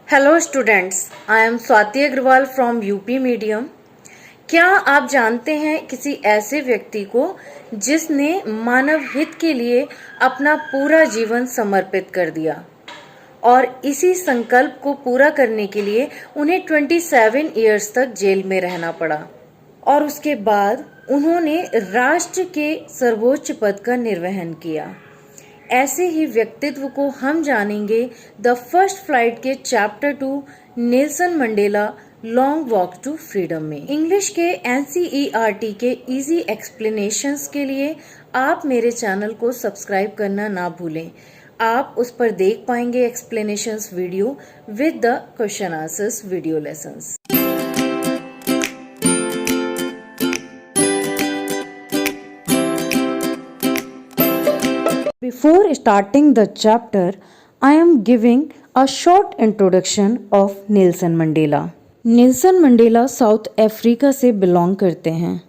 Hello students, I am Swati Agarwal from UP medium. क्या आप जानते हैं किसी ऐसे व्यक्ति को जिसने मानव हित के लिए अपना पूरा जीवन समर्पित कर दिया और इसी संकल्प को पूरा करने के लिए उन्हें 27 इयर्स तक जेल में रहना पड़ा और उसके बाद उन्होंने राष्ट्र के सर्वोच्च पद का निर्वहन किया। ऐसे ही व्यक्तित्व को हम जानेंगे द फर्स्ट फ्लाइट के chapter 2 Nelson Mandela long walk to freedom में। इंग्लिश के NCERT के इजी एक्सप्लेनेशंस के लिए आप मेरे चैनल को सब्सक्राइब करना ना भूलें। आप उस पर देख पाएंगे explanations video with the question answers video lessons. Before starting the chapter, I am giving a short introduction of Nelson Mandela. Nelson Mandela south Africa से बिलोंग करते हैं।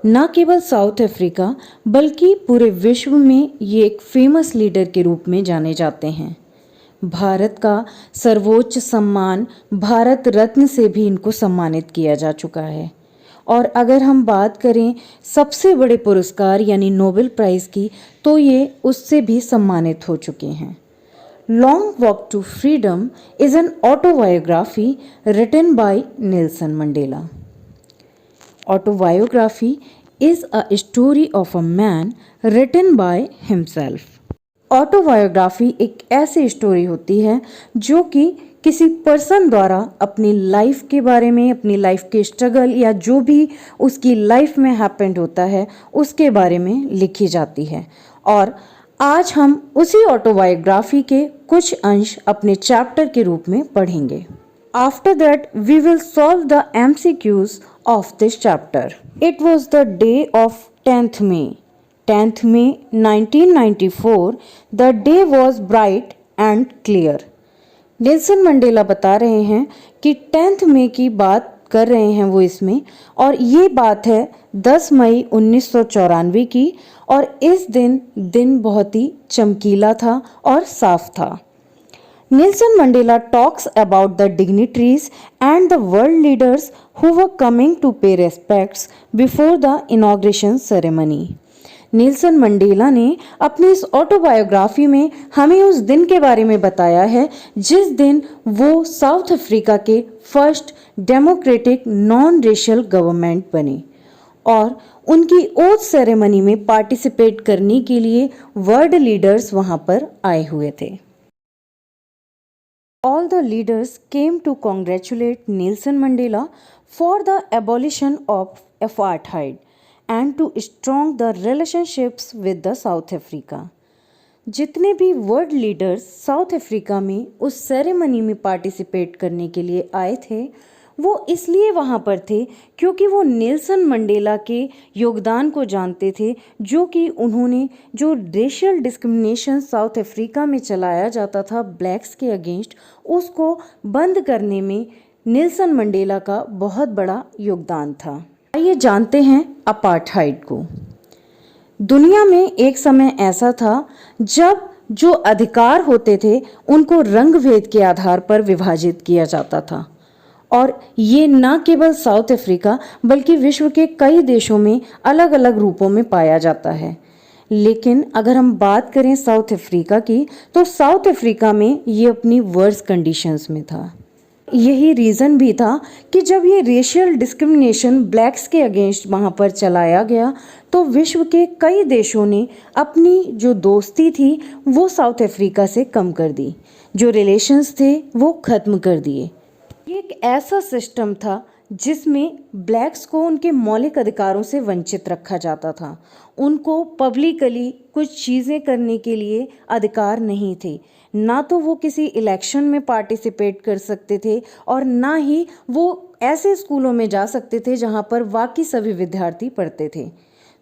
न केवल साउथ अफ्रीका बल्कि पूरे विश्व में ये एक फेमस लीडर के रूप में जाने जाते हैं। भारत का सर्वोच्च सम्मान भारत रत्न से भी इनको सम्मानित किया जा चुका है। और अगर हम बात करें सबसे बड़े पुरस्कार यानी नोबेल प्राइज़ की, तो ये उससे भी सम्मानित हो चुके हैं। Long walk to freedom is an autobiography written by Nelson Mandela. Autobiography is a story of a man written by himself. Autobiography एक ऐसी स्टोरी होती है जो कि किसी पर्सन द्वारा अपनी लाइफ के बारे में, अपनी लाइफ के स्ट्रगल या जो भी उसकी लाइफ में हैपेंड होता है उसके बारे में लिखी जाती है। और आज हम उसी ऑटोबायोग्राफी के कुछ अंश अपने चैप्टर के रूप में पढ़ेंगे। After that we will solve the MCQs of this chapter. It was the day of 10th May 1994। The day was bright and clear. Nelson Mandela बता रहे हैं कि 10th मई की बात कर रहे हैं वो इसमें, और ये बात है 10 मई 1994 की, और इस दिन बहुत ही चमकीला था और साफ था। Nelson Mandela talks about the dignitaries and the world leaders who were coming to pay respects before the inauguration ceremony. Nelson Mandela ने अपनी इस ऑटोबायोग्राफी में हमें उस दिन के बारे में बताया है जिस दिन वो साउथ अफ्रीका के first democratic non racial government बने और उनकी ओथ सेरेमनी में पार्टिसिपेट करने के लिए वर्ल्ड लीडर्स वहां पर आए हुए थे। All the leaders came to congratulate Nelson Mandela for the abolition of apartheid and to strong the relationships with the South Africa। जितने भी वर्ल्ड लीडर्स साउथ अफ्रीका में उस सेरेमनी में पार्टिसिपेट करने के लिए आए थे वो इसलिए वहाँ पर थे क्योंकि वो नेल्सन मंडेला के योगदान को जानते थे, जो कि उन्होंने जो रेशियल डिस्क्रिमिनेशन साउथ अफ्रीका में चलाया जाता था ब्लैक्स के अगेंस्ट, उसको बंद करने में नेल्सन मंडेला का बहुत बड़ा योगदान था। आइए जानते हैं अपार्थाइड को। दुनिया में एक समय ऐसा था जब जो अधिकार होते थे उनको रंग भेद के आधार पर विभाजित किया जाता था, और ये न केवल साउथ अफ्रीका बल्कि विश्व के कई देशों में अलग अलग रूपों में पाया जाता है। लेकिन अगर हम बात करें साउथ अफ्रीका की, तो साउथ अफ्रीका में ये अपनी वर्स्ट कंडीशंस में था। यही रीज़न भी था कि जब ये रेशियल डिस्क्रिमिनेशन ब्लैक्स के अगेंस्ट वहाँ पर चलाया गया तो विश्व के कई देशों ने अपनी जो दोस्ती थी वो साउथ अफ्रीका से कम कर दी, जो रिलेशंस थे वो ख़त्म कर दिए। ये एक ऐसा सिस्टम था जिसमें ब्लैक्स को उनके मौलिक अधिकारों से वंचित रखा जाता था। उनको पब्लिकली कुछ चीज़ें करने के लिए अधिकार नहीं थे, ना तो वो किसी इलेक्शन में पार्टिसिपेट कर सकते थे और ना ही वो ऐसे स्कूलों में जा सकते थे जहाँ पर बाकी सभी विद्यार्थी पढ़ते थे।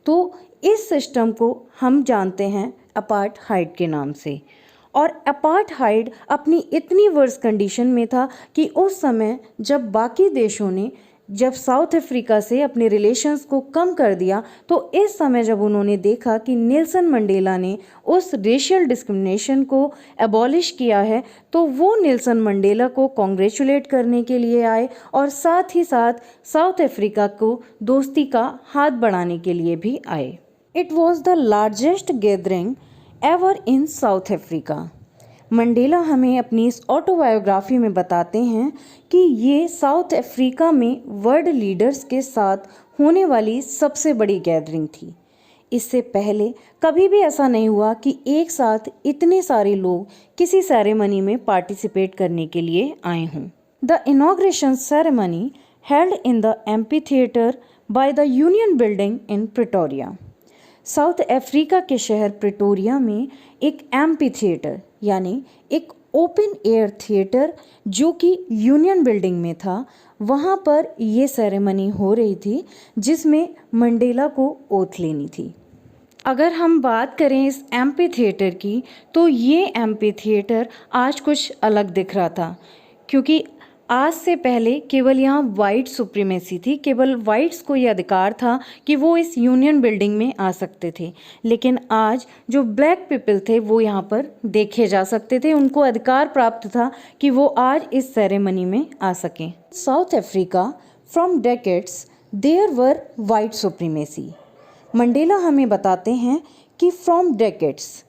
तो इस सिस्टम को हम जानते हैं अपार्थाइड के नाम से। और अपार्थाइड अपनी इतनी वर्स्ट कंडीशन में था कि उस समय जब बाकी देशों ने जब साउथ अफ्रीका से अपने रिलेशंस को कम कर दिया, तो इस समय जब उन्होंने देखा कि नेल्सन मंडेला ने उस रेशियल डिस्क्रिमिनेशन को एबॉलिश किया है, तो वो नेल्सन मंडेला को कॉन्ग्रेचुलेट करने के लिए आए और साथ ही साथ साउथ अफ्रीका को दोस्ती का हाथ बढ़ाने के लिए भी आए। It was the largest gathering ever in South Africa. Mandela हमें अपनी इस ऑटोबायोग्राफी में बताते हैं कि ये साउथ अफ्रीका में वर्ल्ड लीडर्स के साथ होने वाली सबसे बड़ी गैदरिंग थी। इससे पहले कभी भी ऐसा नहीं हुआ कि एक साथ इतने सारे लोग किसी सेरेमनी में पार्टिसिपेट करने के लिए आए हों। The inauguration ceremony held in the amphitheatre by the Union building in Pretoria. South Africa के शहर प्रिटोरिया में एक एम्फीथिएटर यानी एक ओपन एयर थिएटर जो कि यूनियन बिल्डिंग में था, वहाँ पर ये सेरेमनी हो रही थी जिसमें मंडेला को ओथ लेनी थी। अगर हम बात करें इस एम्पी थिएटर की, तो ये एम्पी थिएटर आज कुछ अलग दिख रहा था, क्योंकि आज से पहले केवल यहाँ वाइट सुप्रीमेसी थी, केवल वाइट्स को ये अधिकार था कि वो इस यूनियन बिल्डिंग में आ सकते थे। लेकिन आज जो ब्लैक पीपल थे वो यहाँ पर देखे जा सकते थे, उनको अधिकार प्राप्त था कि वो आज इस सेरेमनी में आ सकें। South Africa from decades there were white supremacy. Mandela हमें बताते हैं कि फ्रॉम डेकेड्स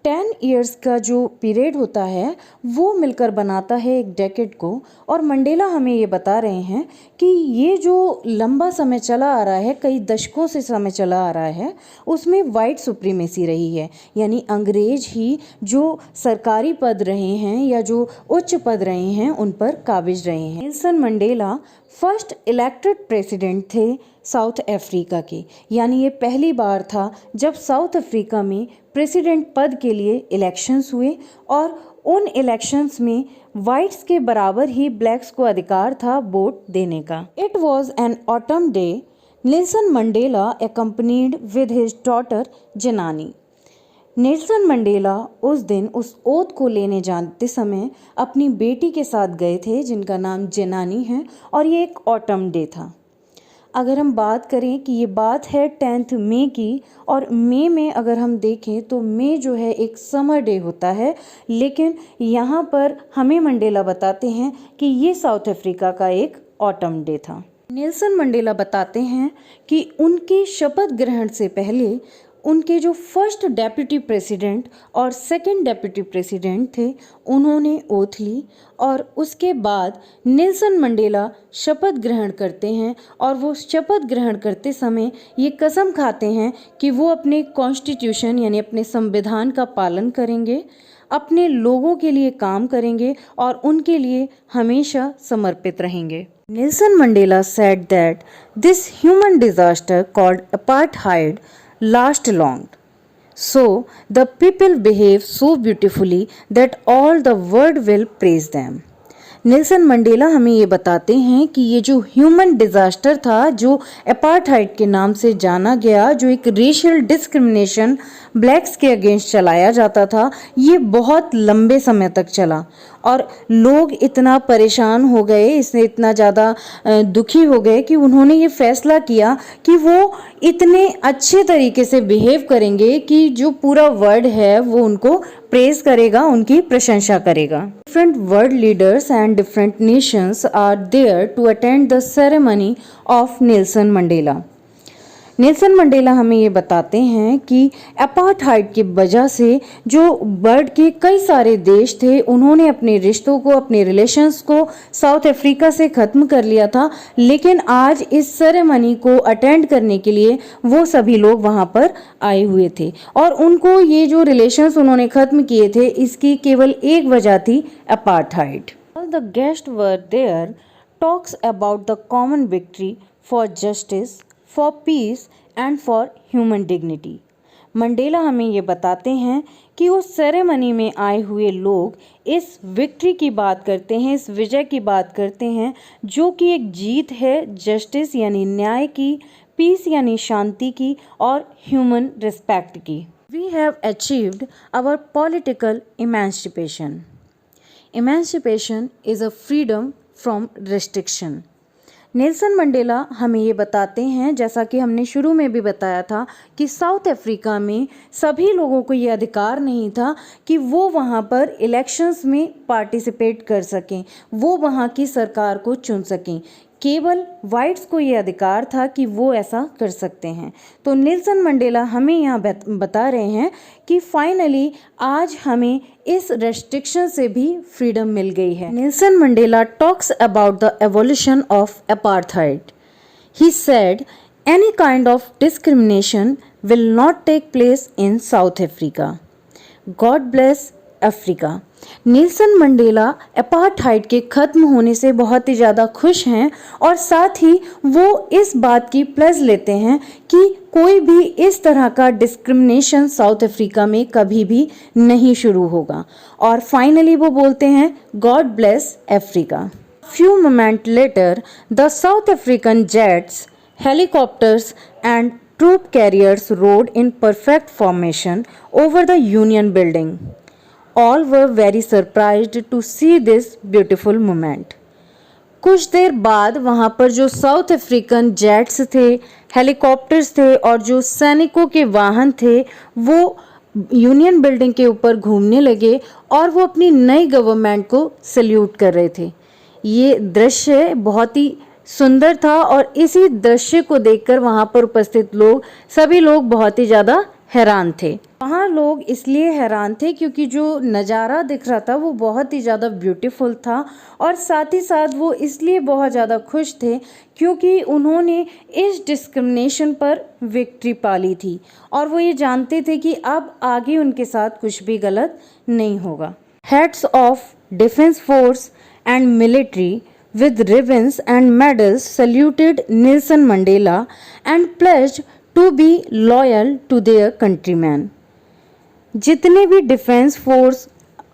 10 इयर्स का जो पीरियड होता है वो मिलकर बनाता है एक डेकेड को, और मंडेला हमें ये बता रहे हैं कि ये जो लंबा समय चला आ रहा है, कई दशकों से समय चला आ रहा है, उसमें वाइट सुप्रीमेसी रही है, यानी अंग्रेज ही जो सरकारी पद रहे हैं या जो उच्च पद रहे हैं उन पर काबिज रहे हैं। Nelson Mandela first elected president थे साउथ अफ्रीका के, यानी ये पहली बार था जब साउथ अफ्रीका में प्रेसिडेंट पद के लिए इलेक्शंस हुए, और उन इलेक्शंस में वाइट्स के बराबर ही ब्लैक्स को अधिकार था वोट देने का। It was an autumn day. Nelson Mandela accompanied with his daughter Zenani. Nelson Mandela उस दिन उस ओथ को लेने जाते समय अपनी बेटी के साथ गए थे जिनका नाम जेनानी है, और ये एक ऑटम डे था। अगर हम बात करें कि ये बात है 10 मई की, और मई में अगर हम देखें तो मई जो है एक समर डे होता है, लेकिन यहाँ पर हमें मंडेला बताते हैं कि ये साउथ अफ्रीका का एक ऑटम डे था। नेल्सन मंडेला बताते हैं कि उनके शपथ ग्रहण से पहले उनके जो फर्स्ट डेप्यूटी प्रेसिडेंट और सेकंड डेप्यूटी प्रेसिडेंट थे उन्होंने ओथ ली, और उसके बाद नेल्सन मंडेला शपथ ग्रहण करते हैं, और वो शपथ ग्रहण करते समय ये कसम खाते हैं कि वो अपने कॉन्स्टिट्यूशन यानी अपने संविधान का पालन करेंगे, अपने लोगों के लिए काम करेंगे और उनके लिए हमेशा समर्पित रहेंगे। Nelson Mandela said that this human disaster called apartheid last long. So the people behave so beautifully that all the world will praise them. Nelson Mandela हमें ये बताते हैं कि ये जो ह्यूमन डिज़ास्टर था, जो अपार्थाइड के नाम से जाना गया, जो एक रेशियल डिस्क्रिमिनेशन ब्लैक्स के अगेंस्ट चलाया जाता था, ये बहुत लंबे समय तक चला, और लोग इतना परेशान हो गए, इससे इतना ज़्यादा दुखी हो गए कि उन्होंने ये फैसला किया कि वो इतने अच्छे तरीके से बिहेव करेंगे कि जो पूरा वर्ल्ड है वो उनको प्रेज करेगा, उनकी प्रशंसा करेगा। Different world leaders and different nations are there to attend the ceremony of Nelson Mandela. Nelson Mandela हमें ये बताते हैं कि अपार्थाइड की वजह से जो वर्ल्ड के कई सारे देश थे उन्होंने अपने रिश्तों को, अपने रिलेशंस को साउथ अफ्रीका से ख़त्म कर लिया था, लेकिन आज इस सेरेमनी को अटेंड करने के लिए वो सभी लोग वहाँ पर आए हुए थे, और उनको ये जो रिलेशंस उन्होंने ख़त्म किए थे इसकी केवल एक वजह थी apartheid. All the guest were there talks about the common victory for justice, for peace and for human dignity. Mandela हमें ये बताते हैं कि उस सेरेमनी में आए हुए लोग इस विक्ट्री की बात करते हैं, इस विजय की बात करते हैं, जो कि एक जीत है जस्टिस यानी न्याय की, पीस यानी शांति की, और ह्यूमन रिस्पेक्ट की। We have achieved our political emancipation. Emancipation is a freedom from restriction. Nelson Mandela हमें ये बताते हैं, जैसा कि हमने शुरू में भी बताया था, कि साउथ अफ्रीका में सभी लोगों को ये अधिकार नहीं था कि वो वहाँ पर इलेक्शंस में पार्टिसिपेट कर सकें, वो वहाँ की सरकार को चुन सकें। केवल वाइट्स को ये अधिकार था कि वो ऐसा कर सकते हैं। तो नेल्सन मंडेला हमें यहाँ बता रहे हैं कि फाइनली आज हमें इस रेस्ट्रिक्शन से भी फ्रीडम मिल गई है। Nelson Mandela talks about the evolution of apartheid. He said any kind of discrimination will not take place in South Africa. God bless Africa. Nelson Mandela apartheid के ख़त्म होने से बहुत ही ज़्यादा खुश हैं और साथ ही वो इस बात की प्लस लेते हैं कि कोई भी इस तरह का डिस्क्रिमिनेशन साउथ अफ्रीका में कभी भी नहीं शुरू होगा। और फाइनली वो बोलते हैं God bless Africa. Few moment later the South African jets, helicopters and troop carriers rode in perfect formation over the Union Building. All were very surprised to see this beautiful moment. कुछ देर बाद वहाँ पर जो south African jets थे, helicopters थे और जो सैनिकों के वाहन थे, वो यूनियन बिल्डिंग के ऊपर घूमने लगे और वो अपनी नई गवर्नमेंट को सल्यूट कर रहे थे। ये दृश्य बहुत ही सुंदर था और इसी दृश्य को देखकर वहाँ पर उपस्थित लोग, सभी लोग बहुत ही ज़्यादा हैरान थे। वहाँ लोग इसलिए हैरान थे क्योंकि जो नज़ारा दिख रहा था वो बहुत ही ज़्यादा ब्यूटीफुल था और साथ ही साथ वो इसलिए बहुत ज़्यादा खुश थे क्योंकि उन्होंने इस डिस्क्रिमिनेशन पर विक्ट्री पाली थी और वो ये जानते थे कि अब आगे उनके साथ कुछ भी गलत नहीं होगा। Heads of defence force and military with ribbons and medals saluted Nelson Mandela and pledged to be loyal to their countrymen. जितने भी डिफेंस फोर्स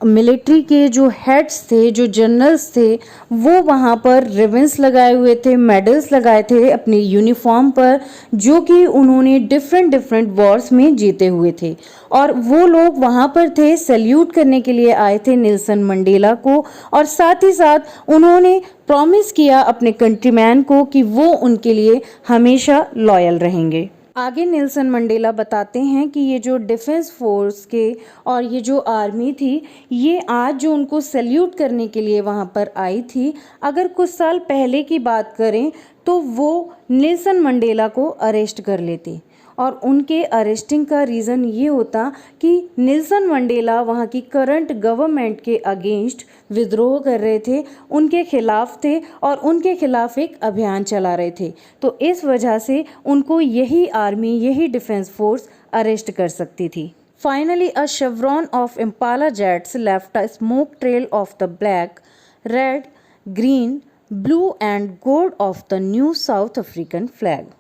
मिलिट्री के जो हेड्स थे, जो जनरल्स थे, वो वहाँ पर रिबन्स लगाए हुए थे, मेडल्स लगाए थे अपने यूनिफॉर्म पर, जो कि उन्होंने डिफरेंट वॉर्स में जीते हुए थे और वो लोग वहाँ पर थे, सैल्यूट करने के लिए आए थे नेल्सन मंडेला को और साथ ही साथ उन्होंने प्रॉमिस किया अपने कंट्रीमैन को कि वो उनके लिए हमेशा लॉयल रहेंगे। आगे नेल्सन मंडेला बताते हैं कि ये जो डिफेंस फोर्स के और ये जो आर्मी थी, ये आज जो उनको सैल्यूट करने के लिए वहाँ पर आई थी, अगर कुछ साल पहले की बात करें तो वो नेल्सन मंडेला को अरेस्ट कर लेते और उनके अरेस्टिंग का रीज़न ये होता कि नेल्सन मंडेला वहाँ की करंट गवर्नमेंट के अगेंस्ट विद्रोह कर रहे थे, उनके खिलाफ थे और उनके खिलाफ एक अभियान चला रहे थे। तो इस वजह से उनको यही आर्मी, यही डिफेंस फोर्स अरेस्ट कर सकती थी। Finally, a chevron of Impala jets left a smoke trail of the black, red, green, blue and gold of the new South African flag.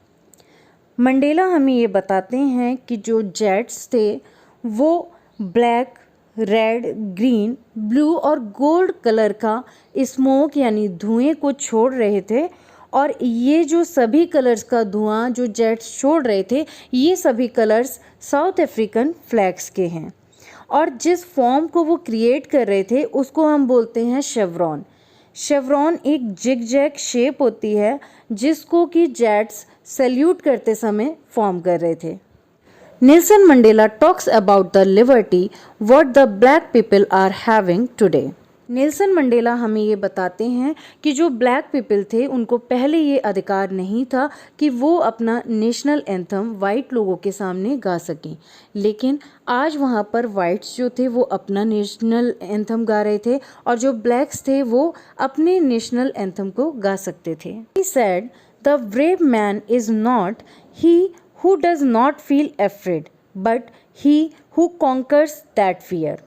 Mandela हमें ये बताते हैं कि जो जेट्स थे वो ब्लैक, रेड, ग्रीन, ब्लू और गोल्ड कलर का स्मोक यानी धुएं को छोड़ रहे थे और ये जो सभी कलर्स का धुआं जो जेट्स छोड़ रहे थे, ये सभी कलर्स साउथ अफ्रीकन फ्लैग्स के हैं और जिस फॉर्म को वो क्रिएट कर रहे थे उसको हम बोलते हैं शेवरॉन। शेवरॉन एक जिग-जैग शेप होती है जिसको कि जेट्स सैल्यूट करते समय फॉर्म कर रहे थे। Nelson Mandela talks about the liberty what the black people are having today. Nelson Mandela हमें ये बताते हैं कि जो ब्लैक पीपल थे उनको पहले ये अधिकार नहीं था कि वो अपना नेशनल एंथम वाइट लोगों के सामने गा सकें, लेकिन आज वहाँ पर वाइट्स जो थे वो अपना नेशनल एंथम गा रहे थे और जो ब्लैक्स थे वो अपने नेशनल एंथम को गा सकते थे। He said, "The brave man is not he who does not feel afraid, but he who conquers that fear."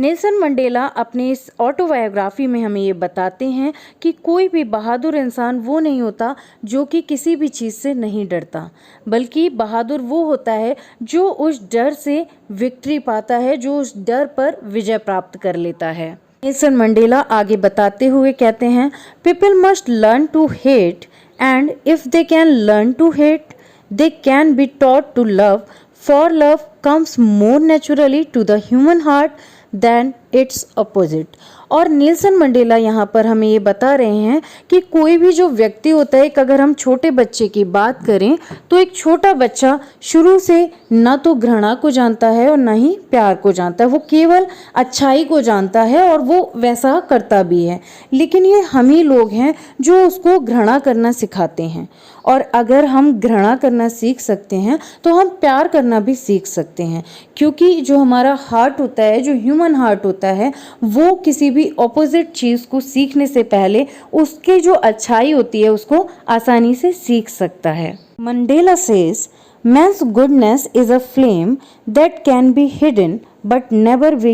Nelson Mandela अपने इस ऑटोबायोग्राफी में हमें ये बताते हैं कि कोई भी बहादुर इंसान वो नहीं होता जो कि किसी भी चीज़ से नहीं डरता, बल्कि बहादुर वो होता है जो उस डर से विक्ट्री पाता है, जो उस डर पर विजय प्राप्त कर लेता है। नेल्सन मंडेला आगे बताते हुए कहते हैं, people must learn to hate and if they can learn to hate they can be taught to love, for love comes more naturally to the human heart than its opposite. और Nelson Mandela यहाँ पर हमें ये बता रहे हैं कि कोई भी जो व्यक्ति होता है, अगर हम छोटे बच्चे की बात करें तो एक छोटा बच्चा शुरू से ना तो घृणा को जानता है और ना ही प्यार को जानता है। वो केवल अच्छाई को जानता है और वो वैसा करता भी है। लेकिन ये हम ही लोग हैं जो उसको घृणा करना सिखाते हैं। और अगर हम घृणा करना सीख सकते हैं तो हम प्यार करना भी सीख सकते हैं, क्योंकि जो हमारा हार्ट होता है, जो ह्यूमन हार्ट होता है, वो किसी भी ऑपोजिट चीज़ को सीखने से पहले उसके जो अच्छाई होती है उसको आसानी से सीख सकता है। Mandela says man's goodness is a flame that can be hidden but never be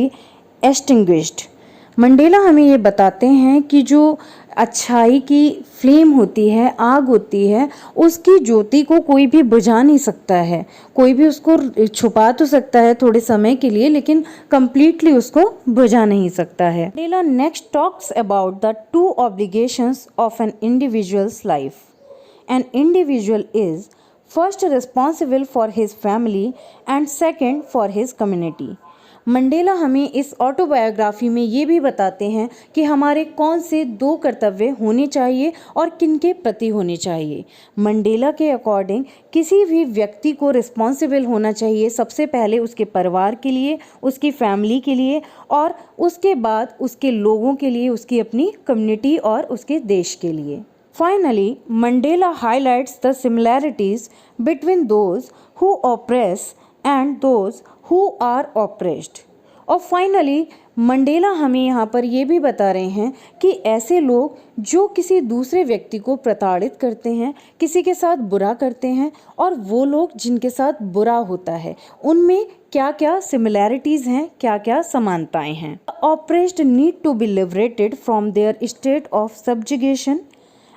extinguished। Mandela हमें ये बताते हैं कि जो अच्छाई की फ्लेम होती है, आग होती है, उसकी ज्योति को कोई भी बुझा नहीं सकता है। कोई भी उसको छुपा तो सकता है थोड़े समय के लिए, लेकिन कंप्लीटली उसको बुझा नहीं सकता है। Mandela next talks about the two obligations of an individual's life. An individual is first responsible for his family and second for his community. Mandela हमें इस ऑटोबायोग्राफी में ये भी बताते हैं कि हमारे कौन से दो कर्तव्य होने चाहिए और किन के प्रति होने चाहिए। मंडेला के अकॉर्डिंग किसी भी व्यक्ति को रिस्पॉन्सिबल होना चाहिए सबसे पहले उसके परिवार के लिए, उसकी फैमिली के लिए, और उसके बाद उसके लोगों के लिए, उसकी अपनी कम्युनिटी और उसके देश के लिए। Finally, Mandela highlights the similarities between those who oppress and those who are oppressed। और फाइनली मंडेला हमें यहाँ पर ये भी बता रहे हैं कि ऐसे लोग जो किसी दूसरे व्यक्ति को प्रताड़ित करते हैं, किसी के साथ बुरा करते हैं, और वो लोग जिनके साथ बुरा होता है, उनमें क्या क्या सिमिलैरिटीज़ हैं, क्या क्या समानताएं हैं। Oppressed need to be liberated from their state of subjugation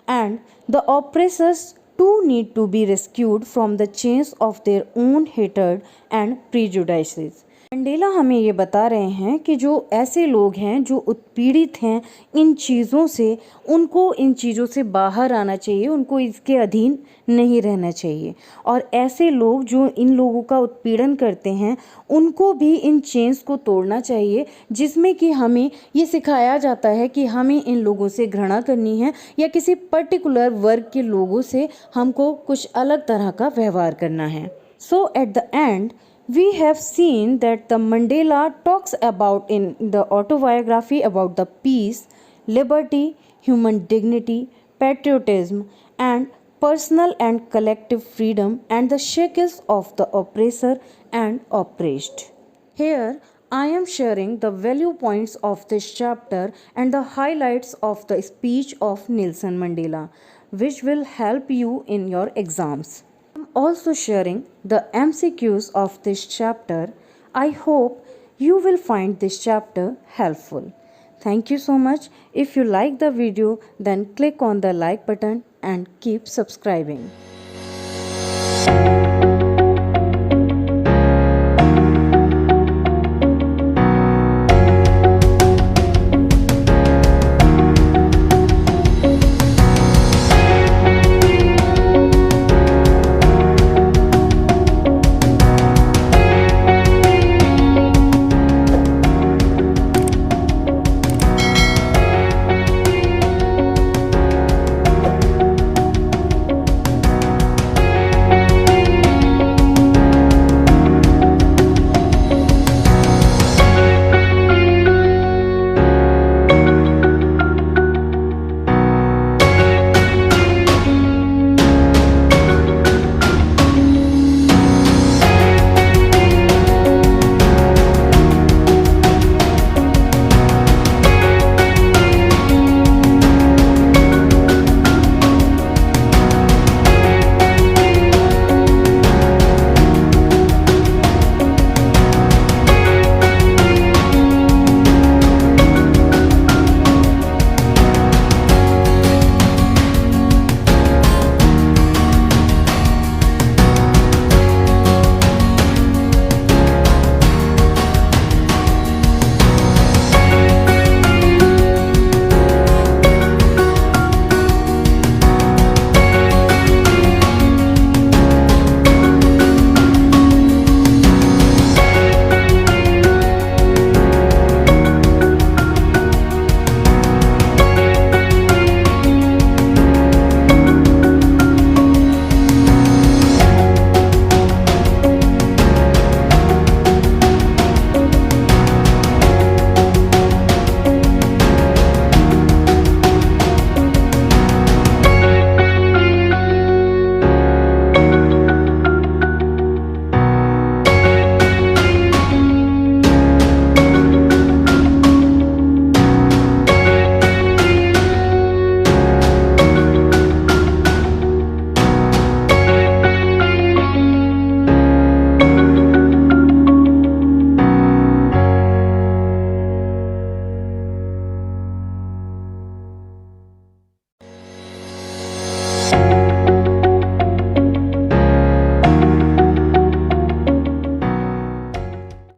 and the oppressors too need to be rescued from the chains of their own hatred and prejudices। Mandela हमें ये बता रहे हैं कि जो ऐसे लोग हैं जो उत्पीड़ित हैं इन चीज़ों से, उनको इन चीज़ों से बाहर आना चाहिए, उनको इसके अधीन नहीं रहना चाहिए। और ऐसे लोग जो इन लोगों का उत्पीड़न करते हैं उनको भी इन चेन्स को तोड़ना चाहिए, जिसमें कि हमें ये सिखाया जाता है कि हमें इन लोगों से घृणा करनी है या किसी पर्टिकुलर वर्ग के लोगों से हमको कुछ अलग तरह का व्यवहार करना है। So at the end we have seen that the Mandela talks about in the autobiography about the peace, liberty, human dignity, patriotism, and personal and collective freedom, and the shackles of the oppressor and oppressed. Here I am sharing the value points of this chapter and the highlights of the speech of Nelson Mandela, which will help you in your exams. Also sharing the MCQs of this chapter. I hope you will find this chapter helpful. Thank you so much. If you like the video, then click on the like button and keep subscribing.